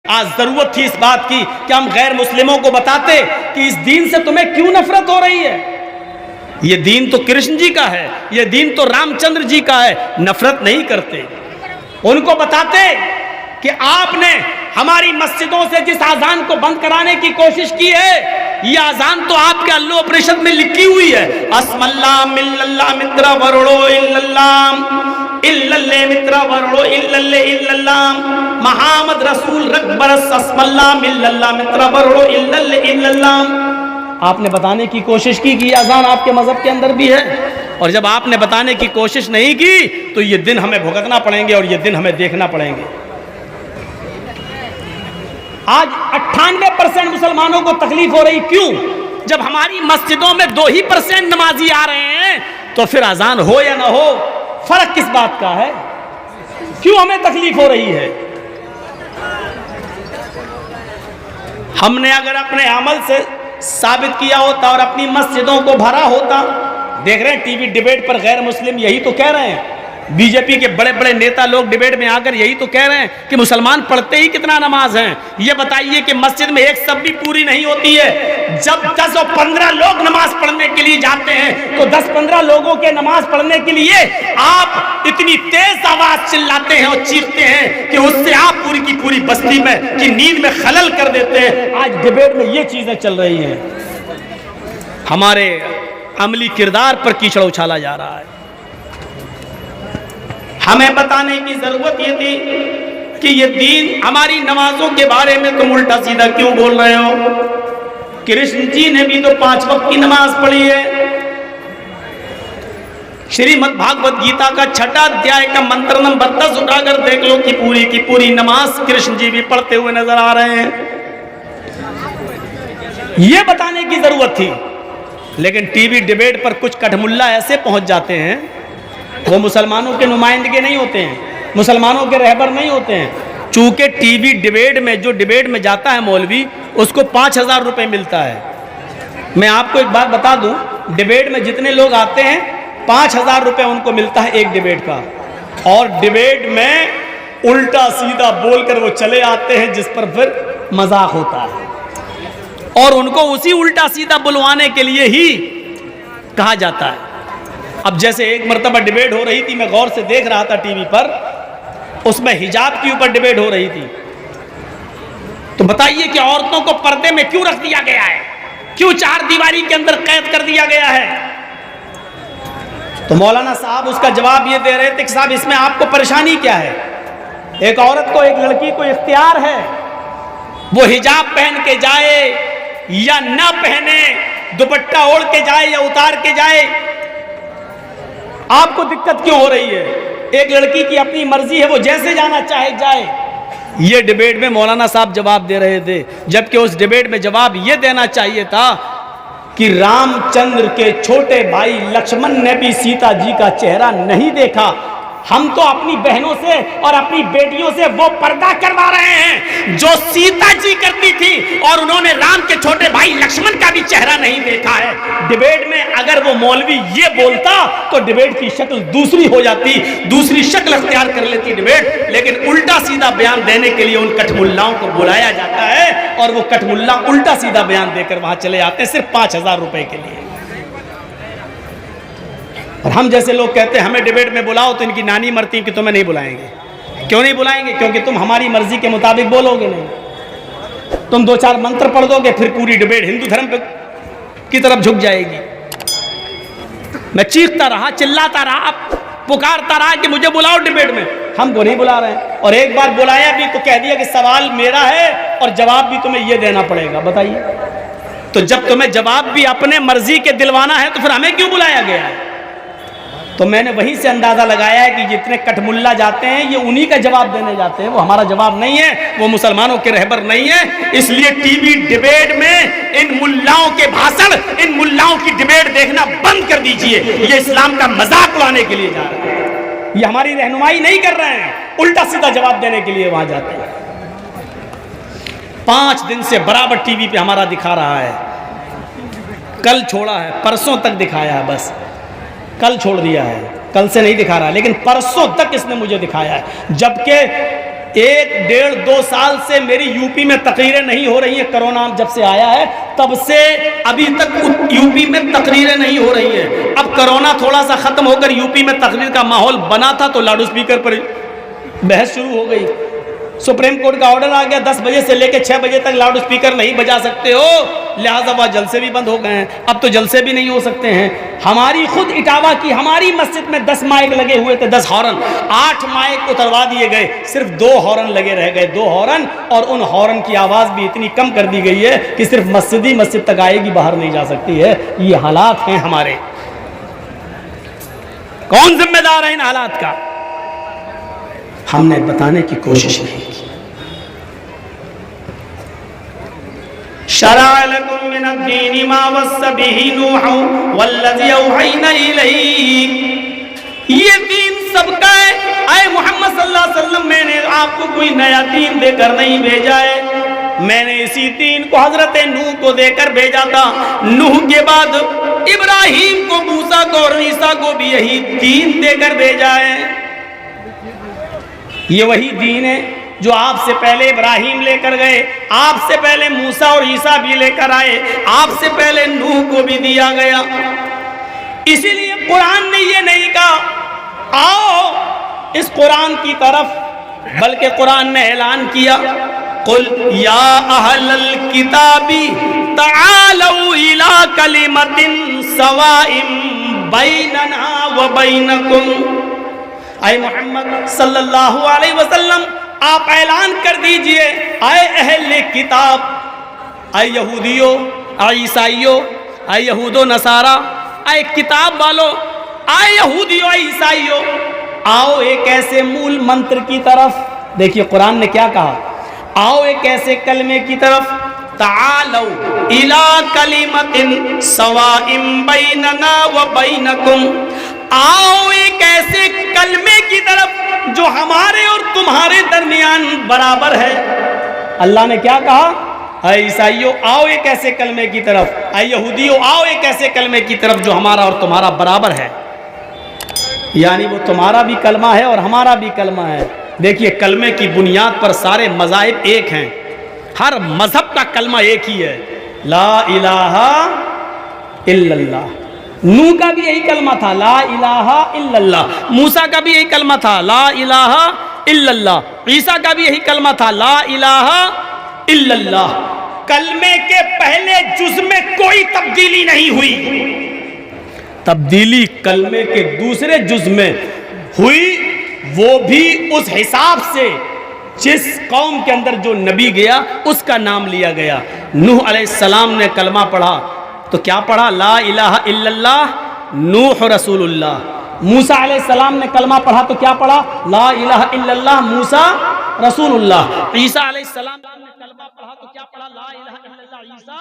आज जरूरत थी इस बात की कि हम गैर मुस्लिमों को बताते कि इस दीन से तुम्हें क्यों नफरत हो रही है। ये दीन तो कृष्ण जी का है, ये दीन तो रामचंद्र जी का है, नफरत नहीं करते। उनको बताते कि आपने हमारी मस्जिदों से जिस आजान को बंद कराने की कोशिश की है, ये आजान तो आपके अल्लाह उपनिषद में लिखी हुई है, अस्मल्ला मिल्लल्लाह मित्रा वरोड़ो इल्लल्लाह इल्लल्ले मित्रा वरोड़ो इल्लल्ले इल्लल्लाह मोहम्मद रसूल रकबरस अस्मल्ला मिल्लल्लाह मित्रा वरोड़ो इल्लल्ले इल्लल्लाह। आपने बताने की कोशिश की कि अजान आपके मजहब के अंदर भी है, और जब आपने बताने की कोशिश नहीं की तो ये दिन हमें भुगतना पड़ेंगे और ये दिन हमें देखना पड़ेंगे। आज 98% मुसलमानों को तकलीफ हो रही, क्यों? जब हमारी मस्जिदों में 2% नमाजी आ रहे हैं तो फिर अजान हो या ना हो, फर्क किस बात का है? क्यों हमें तकलीफ हो रही है? हमने अगर अपने अमल से साबित किया होता और अपनी मस्जिदों को भरा होता। देख रहे हैं टीवी डिबेट पर गैर मुस्लिम यही तो कह रहे हैं, बीजेपी के बड़े बड़े नेता लोग डिबेट में आकर यही तो कह रहे हैं कि मुसलमान पढ़ते ही कितना नमाज हैं। ये बताइए कि मस्जिद में एक सब भी पूरी नहीं होती है। जब 10 और 15 लोग नमाज पढ़ने के लिए जाते हैं तो 10-15 लोगों के नमाज पढ़ने के लिए आप इतनी तेज आवाज चिल्लाते हैं और चीखते हैं कि उससे आप पूरी की पूरी बस्ती में की नींद में खलल कर देते हैं। आज डिबेट में ये चीजें चल रही हैं। हमारे अमली किरदार पर कीचड़ उछाला जा रहा है। हमें बताने की जरूरत ये थी कि ये दीन, हमारी नमाजों के बारे में तुम उल्टा सीधा क्यों बोल रहे हो? कृष्ण जी ने भी तो 5 वक्त की नमाज पढ़ी है। श्रीमद् भागवत गीता का 6वां अध्याय का मंत्र नंबर 10 उठाकर देख लो कि पूरी नमाज कृष्ण जी भी पढ़ते हुए नजर आ रहे हैं। ये बताने की जरूरत थी, लेकिन टीवी डिबेट पर कुछ कठमुल्ला ऐसे पहुंच जाते हैं, वो मुसलमानों के नुमाइंदगे नहीं होते हैं, मुसलमानों के रहबर नहीं होते हैं। चूंकि टीवी डिबेट में जो डिबेट में जाता है मौलवी, उसको 5,000 रुपये मिलता है। मैं आपको एक बात बता दूं, डिबेट में जितने लोग आते हैं 5,000 रुपये उनको मिलता है एक डिबेट का, और डिबेट में उल्टा सीधा बोलकर वो चले आते हैं जिस पर फिर मजाक होता है, और उनको उसी उल्टा सीधा बुलवाने के लिए ही कहा जाता है। अब जैसे एक मर्तबा डिबेट हो रही थी, मैं गौर से देख रहा था टीवी पर, उसमें हिजाब के ऊपर डिबेट हो रही थी। तो बताइए कि औरतों को पर्दे में क्यों रख दिया गया है? क्यों 4 दीवारी के अंदर कैद कर दिया गया है? तो मौलाना साहब उसका जवाब ये दे रहे थे कि साहब इसमें आपको परेशानी क्या है? एक औरत को, एक लड़की को इख्तियार है, वो हिजाब पहन के जाए या ना पहने, दुपट्टा ओढ़ के जाए या उतार के जाए, आपको दिक्कत क्यों हो रही है? एक लड़की की अपनी मर्जी है, वो जैसे जाना चाहे जाए। ये डिबेट में मौलाना साहब जवाब दे रहे थे, जबकि उस डिबेट में जवाब ये देना चाहिए था कि रामचंद्र के छोटे भाई लक्ष्मण ने भी सीता जी का चेहरा नहीं देखा। हम तो अपनी बहनों से और अपनी बेटियों से वो पर्दा करवा रहे हैं जो सीता जी करती थी, और उन्होंने राम के छोटे भाई लक्ष्मण का भी चेहरा नहीं देखा है। डिबेट में अगर वो मौलवी ये बोलता तो डिबेट की शक्ल दूसरी हो जाती, दूसरी शक्ल अख्तियार कर लेती डिबेट, लेकिन उल्टा सीधा बयान देने के लिए उन कठमुल्लाओं को बुलाया जाता है, और वो कठमुल्ला उल्टा सीधा बयान देकर वहां चले आते हैं सिर्फ 5,000 रुपए के लिए। और हम जैसे लोग कहते हैं हमें डिबेट में बुलाओ तो इनकी नानी मरती कि तुम्हें नहीं बुलाएंगे। क्यों नहीं बुलाएंगे? क्योंकि तुम हमारी मर्जी के मुताबिक बोलोगे नहीं। तुम 2-4 मंत्र पढ़ दोगे, फिर पूरी डिबेट हिंदू धर्म की तरफ झुक जाएगी। मैं चीखता रहा, चिल्लाता रहा, पुकारता रहा कि मुझे बुलाओ डिबेट में, हमको नहीं बुला रहे हैं। और एक बार बुलाया भी तो कह दिया कि सवाल मेरा है और जवाब भी तुम्हें यह देना पड़ेगा। बताइए, तो जब तुम्हें जवाब भी अपने मर्जी के दिलवाना है तो फिर हमें क्यों बुलाया गया है? तो मैंने वहीं से अंदाजा लगाया है कि जितने कठमुल्ला जाते हैं ये उन्हीं का जवाब देने जाते हैं, वो हमारा जवाब नहीं है, वो मुसलमानों के रहबर नहीं है। इसलिए टीवी डिबेट में इन मुल्लाओं के भाषण, इन मुल्लाओं की डिबेट देखना बंद कर दीजिए। ये इस्लाम का मजाक उड़ाने के लिए जा रहे हैं, ये हमारी रहनुमाई नहीं कर रहे हैं, उल्टा सीधा जवाब देने के लिए वहां जाते हैं। 5 दिन से बराबर टीवी पे हमारा दिखा रहा है, कल छोड़ा है, परसों तक दिखाया है, बस कल छोड़ दिया है, कल से नहीं दिखा रहा, लेकिन परसों तक इसने मुझे दिखाया है। जबकि 1 डेढ़ 2 साल से मेरी यूपी में तकरीरें नहीं हो रही हैं। कोरोना जब से आया है तब से अभी तक यूपी में तकरीरें नहीं हो रही हैं। अब कोरोना थोड़ा सा खत्म होकर यूपी में तकरीर का माहौल बना था तो लाउड स्पीकर पर बहस शुरू हो गई। सुप्रीम कोर्ट का ऑर्डर आ गया 10 बजे से लेकर 6 बजे तक लाउड स्पीकर नहीं बजा सकते हो, लिहाजा वह जलसे भी बंद हो गए हैं। अब तो जलसे भी नहीं हो सकते हैं। हमारी खुद इटावा की हमारी मस्जिद में 10 माइक लगे हुए थे, 10 हॉर्न, 8 माइक उतरवा दिए गए, सिर्फ 2 हॉर्न लगे रह गए। 2 हॉर्न, और उन हॉर्न की आवाज़ भी इतनी कम कर दी गई है कि सिर्फ मस्जिद ही मस्जिद तक आएगी, बाहर नहीं जा सकती है। ये हालात हैं हमारे। कौन जिम्मेदार है इन हालात का? हमने बताने की कोशिश नहीं की। शरअ लकुम मिनद्दीनि मा वस्सा बिही नूह वल्लज़ी औहैना इलैक। ये दीन सबका है। आए मोहम्मद सल्लल्लाहु अलैहि वसल्लम, मैंने आपको कोई नया दीन देकर नहीं भेजा है। मैंने इसी दीन को हजरत नूह को देकर भेजा था। नूह के बाद इब्राहिम को, मूसा को और ईसा को भी यही दीन देकर भेजा है। ये वही दीन है जो आपसे पहले इब्राहिम लेकर गए, आपसे पहले मूसा और ईसा भी लेकर आए, आपसे पहले नूह को भी दिया गया। इसीलिए कुरान ने ये नहीं कहा आओ इस कुरान की तरफ, बल्कि कुरान ने ऐलान किया कुल या अहलल किताबी तआलू इला कलिमतिन सवाइम बैनना व बैनकुम। आए मोहम्मद सल्लल्लाहु अलैहि वसल्लम, आप ऐलान कर दीजिए, आए अहले किताब, आए यहूदियों, आए ईसाइयों, आए यहूदो नसारा, आए किताब वालों, आए यहूदियों, आए ईसाइयों, आओ एक ऐसे मूल मंत्र की तरफ। देखिए कुरान ने क्या कहा, आओ एक ऐसे कलमे की तरफ, तालौ इला कलिमतिन सवाइम बैनना व बैनकुम। आओ एक ऐसे कलमे की तरफ जो हमारे और तुम्हारे दरमियान बराबर है। अल्लाह ने क्या कहा, ऐ ईसाइयों आओ एक ऐसे कलमे की तरफ, ऐ यहूदियों आओ एक ऐसे कलमे की तरफ जो हमारा और तुम्हारा बराबर है। यानी वो तुम्हारा भी कलमा है और हमारा भी कलमा है। देखिए कलमे की बुनियाद पर सारे मज़ाहिब एक हैं, हर मजहब का कलमा एक ही है, ला इलाहा इल्लल्लाह। नूह का भी यही कलमा था, ला इलाहा इल्लल्लाह। मूसा का भी यही कलमा था, ला इलाहा इल्लल्लाह। ईसा का भी यही कलमा था, ला इलाहा इल्लल्लाह। कलमे के पहले जुज में कोई तब्दीली नहीं हुई, तब्दीली कलमे के दूसरे जुज में हुई, वो भी उस हिसाब से जिस कौम के अंदर जो नबी गया उसका नाम लिया गया। नूह अलैहिस्सलाम ने कलमा पढ़ा तो क्या पढ़ा, ला इलाहा इल्लल्लाह नूह रसूलुल्लाह। मूसा अलैहिस्सलाम ने कलमा पढ़ा तो क्या पढ़ा, ला इलाहा इल्लल्लाह मूसा रसूलुल्लाह। ईसा अलैहिस्सलाम ने कलमा पढ़ा तो क्या पढ़ा, ला इलाहा इल्लल्लाह ईसा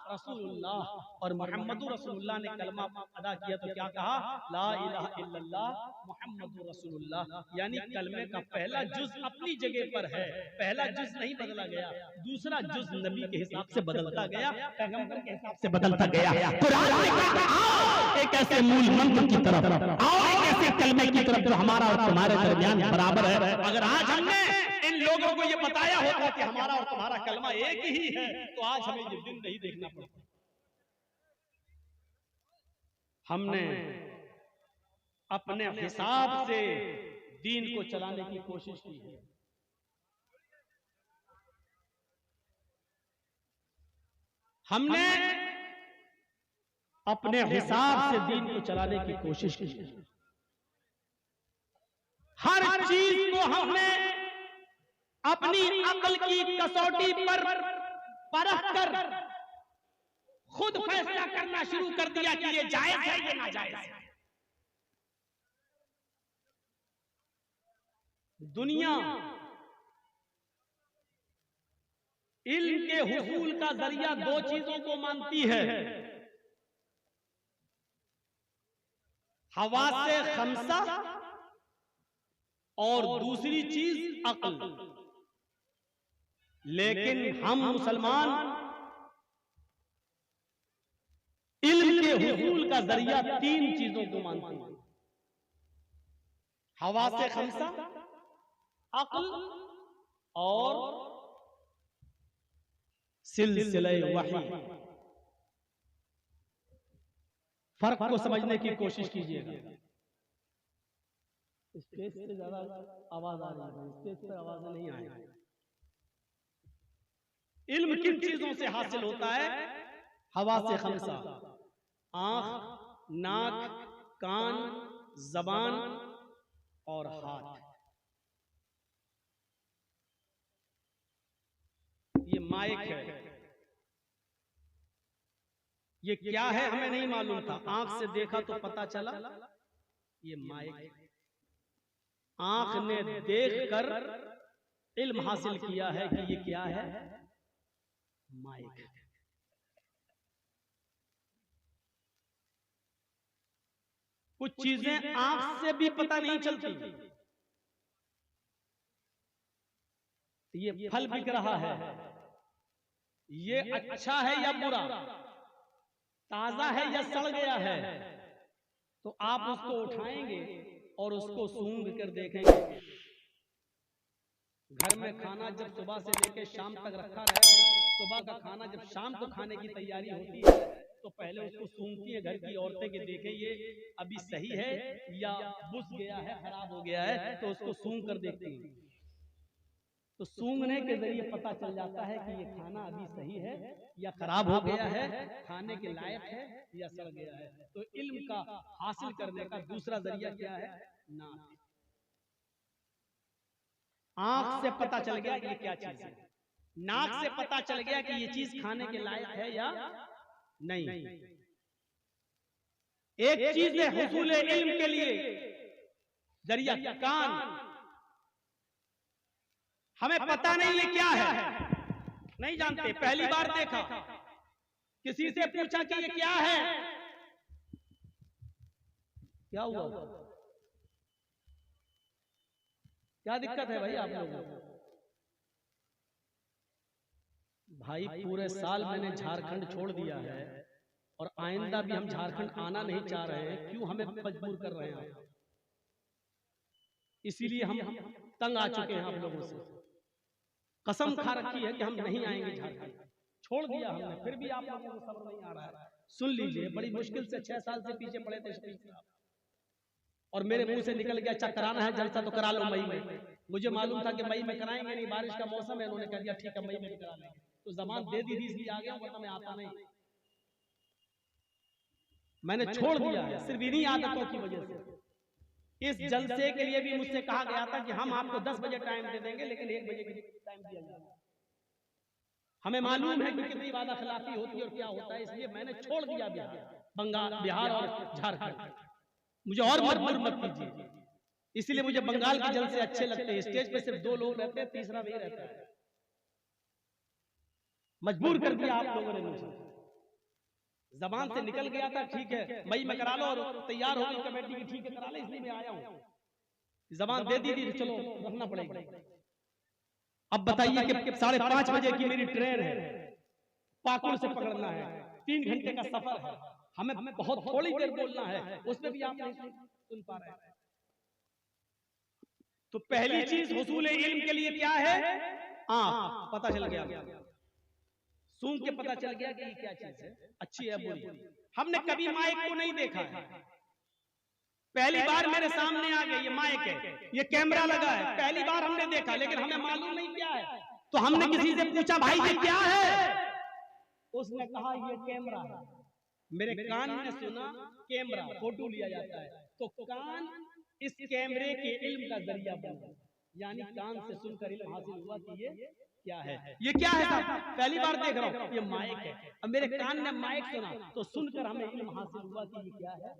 रसूलुल्लाह। और मुहम्मदुर रसूलुल्लाह ने कलमा अदा किया तो क्या कहा, ला इलाहा इल्लल्लाह मुहम्मदुर रसूलुल्लाह। यानी कलमे का पहला जुज अपनी जगह पर है, पहला जुज नहीं बदला गया, दूसरा जुज नबी के हिसाब से बदलता गया, पैगंबर के हिसाब से बदलता गया। कुरान ने कहा आओ एक ऐसे मूल मंत्र की तरफ, आओ एक ऐसे कलमे की तरफ जो हमारा और तुम्हारे दरमियान बराबर है। अगर आज हमने इन लोगों को ये बताया होता कि हमारा और तुम्हारा कलमा एक ही है तो आज हमें ये दिन नहीं देखना पड़ता। हमने अपने हिसाब से दीन को चलाने की कोशिश की है। हमने अपने हिसाब से दीन को चलाने की कोशिश की है। हर चीज को हमने अपनी अक्ल की कसौटी पर परख कर खुद फैसला करना शुरू कर दिया कि ये जायज है ये नाजायज है। दुनिया इल्म के हुसूल का जरिया 2 चीजों को मानती है, हवासे खमसा और दूसरी चीज अक्ल। लेकिन हम मुसलमान इल्म के हुसूल का जरिया 3 चीजों को मानते हैं, हवासे खमसा, अक्ल और सिलसिले वही। फर्क को समझने की कोशिश कीजिएगा। स्टेज से ज्यादा आवाज आ रही है, स्टेज पर आवाज नहीं आएगी। इल्म किन चीजों से हासिल होता है? हवा से खमसा, आंख, नाक, कान, जबान और हाथ। ये माइक है। ये क्या है हमें नहीं मालूम था, आंख से देखा तो पता चला ये माइक। आंख ने देखकर इल्म हासिल किया है कि ये क्या है, माइक। कुछ चीजें आंख से भी पता नहीं चलती। ये फल बिक रहा है, ये अच्छा है या बुरा, ताजा है या सड़ गया है, तो आप उसको उठाएंगे और उसको सूंघ कर देखेंगे। घर में खाना जब सुबह से लेकर शाम तक रखा रहे और सुबह का खाना जब शाम को खाने की तैयारी होती है तो पहले उसको सूंघती है घर की औरतें कि देखें ये अभी सही है या बुझ गया है, खराब हो गया है, तो उसको सूंघ कर देखती हैं। तो सूंघने के जरिए पता चल जाता है कि ये खाना अभी सही है या खराब हो गया है, खाने के लायक है या सड़ गया है। तो इल्म का हासिल करने का दूसरा जरिया क्या है? नाक। आंख से पता चल गया कि ये क्या चीज है, नाक से पता चल गया कि ये चीज खाने के लायक है या नहीं। एक चीज है हुसूल इल्म के लिए जरिया कान। हमें पता नहीं ये क्या है, नहीं जानते, पहली बार देखा, किसी से पूछा कि ये क्या है, क्या हुआ, क्या दिक्कत है भाई आप लोगों को? भाई पूरे साल मैंने झारखंड छोड़ दिया है और आइंदा भी हम झारखंड आना नहीं चाह रहे हैं, क्यों हमें मजबूर कर रहे हैं? इसीलिए हम तंग आ चुके हैं आप लोगों से। कसम खा रखी है कि हम नहीं आएंगे झारखंड, छोड़ दिया हमने, फिर भी आप लोगों को सब्र नहीं आ रहा है। सुन लीजिए, बड़ी मुश्किल से 6 साल से पीछे पड़े थे और मेरे मुंह से निकल गया अच्छा कराना है जलसा तो करा लो मई में। मुझे मालूम था कि मई में कराएंगे नहीं, बारिश का मौसम है, उन्होंने कह दिया ठीक है मई में करा लेंगे, तो जबान दे दी थी इसलिए आ गया, वरना मैं आता नहीं। मैंने छोड़ दिया है सिर्फ इन्हीं आदतों की वजह से। इस जलसे के लिए भी मुझसे कहा गया था कि हम आपको 10 बजे टाइम दे देंगे, लेकिन 1 बजे टाइम दिया जाएगा। हमें मालूम है कि कितनी वादा खिलाफी होती है और क्या होता है, इसलिए मैंने छोड़ दिया बिहार और झारखंड। मुझे और मजबूर मत कीजिए, इसलिए मुझे बंगाल के जलसे अच्छे लगते हैं। स्टेज पे सिर्फ 2 लोग रहते हैं, तीसरा नहीं रहता है। मजबूर कर दिया आप लोगों ने मुझे, जबान से निकल गया था ठीक है मई में करा लो और तैयार हो गई कमेटी की ठीक है करा ले, इसलिए मैं आया हूं। जबान दे दी थी, चलो रखना पड़ेगा। अब बताइए कि 5:30 बजे की मेरी ट्रेन है, पाकुड़ से पकड़ना है, 3 घंटे का सफर है, हमें बहुत थोड़ी देर बोलना है, उसमें भी आप नहीं सुन पा रहे हैं। तो पहली चीज हुसूल इल्म के लिए क्या है? आंख। पता चल गया, सूंघ के पता चल गया कि ये क्या चीज है, अच्छी है बुरी। हमने कभी माइक को नहीं देखा है, पहली बार मेरे सामने आ गई ये माइक है, ये कैमरा लगा है, पहली बार हमने देखा, लेकिन हमें मालूम नहीं क्या है। तो हमने किसी से पूछा भाई ये क्या है, उसने कहा ये कैमरा है। मेरे कान ने सुना कैमरा, फोटो लिया जाता है, तो कान इस कैमरे के इल्म का जरिया बना, यानी कान से सुनकर इल्म हासिल हुआ कि ये क्या है। ये क्या है साहब, पहली बार देख रहा हूं, ये माइक है। अब मेरे कान ने माइक सुना तो सुनकर हमें इल्म हासिल हुआ कि ये क्या है।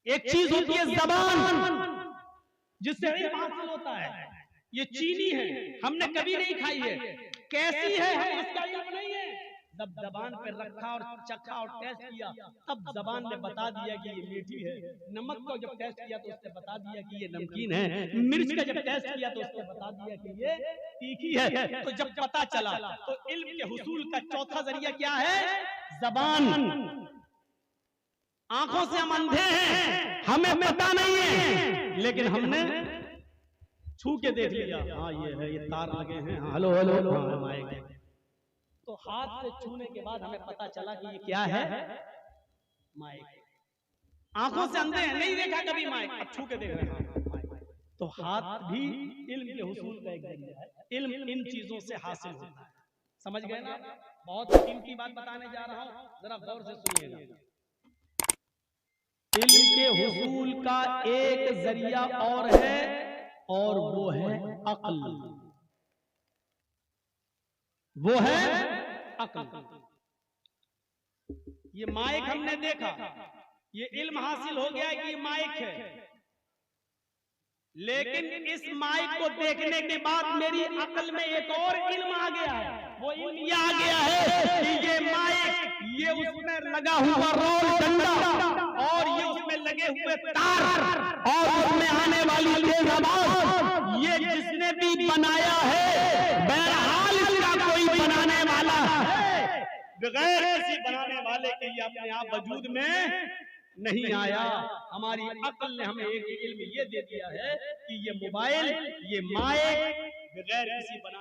एक चीज होती है जबान, जिससे इल्म हासिल होता है। ये चीनी है, हमने कभी नहीं खाई है, कैसी है हमें इसका इल्म नहीं है। जब जबान पे रखा और चखा और टेस्ट किया, तब जबान ने बता दिया कि ये मीठी है। नमक को जब टेस्ट किया तो उसने बता दिया कि ये नमकीन है। मिर्च का जब टेस्ट किया तो उसने बता दिया कि ये तीखी है। तो जब पता चला तो इल्म के हुसूल का चौथा जरिया क्या है? जबान। आंखों से हम अंधे हैं, हमें पता नहीं है, लेकिन हमने छू के देख लिया, हाँ ये है, ये तार लगे हैं, हाँ हेलो हेलो हेलो, हाँ माइक है। तो हाथ से छूने के बाद हमें पता चला कि ये क्या है, माइक। आंखों से अंधे हैं, नहीं देखा कभी माइक, अब छू के देख रहे हैं माइक। तो हाथ भी इल्म के हुसूल का एक जरिया है। इल्म इन चीजों से हासिल होता है, समझ गए ना? बहुत कीमती बात बताने जा रहा हूं, जरा गौर से सुनिएगा। इल्म के हुसूल का एक जरिया और है, और वो है अक्ल, वो है अक्ल। ये माइक हमने देखा, ये इल्म हासिल हो गया कि ये माइक है, लेकिन इस माइक को देखने के बाद मेरी अक्ल में एक और इल्म आ गया है। वो इल्म ये आ गया है कि ये माइक, ये उसमें लगा हुआ रोल डंडा और ये उसमें लगे हुए तार और उसमें आने वाली तेज आवाज, ये जिसने भी बनाया है, बहरहाल इसका कोई बनाने वाला है, बगैर किसी बनाने वाले के ये अपने आप वजूद में नहीं आया। हमारी अक्ल ने हमें एक इल्म ये दे दिया है कि ये मोबाइल, ये माइक बगैर किसी बना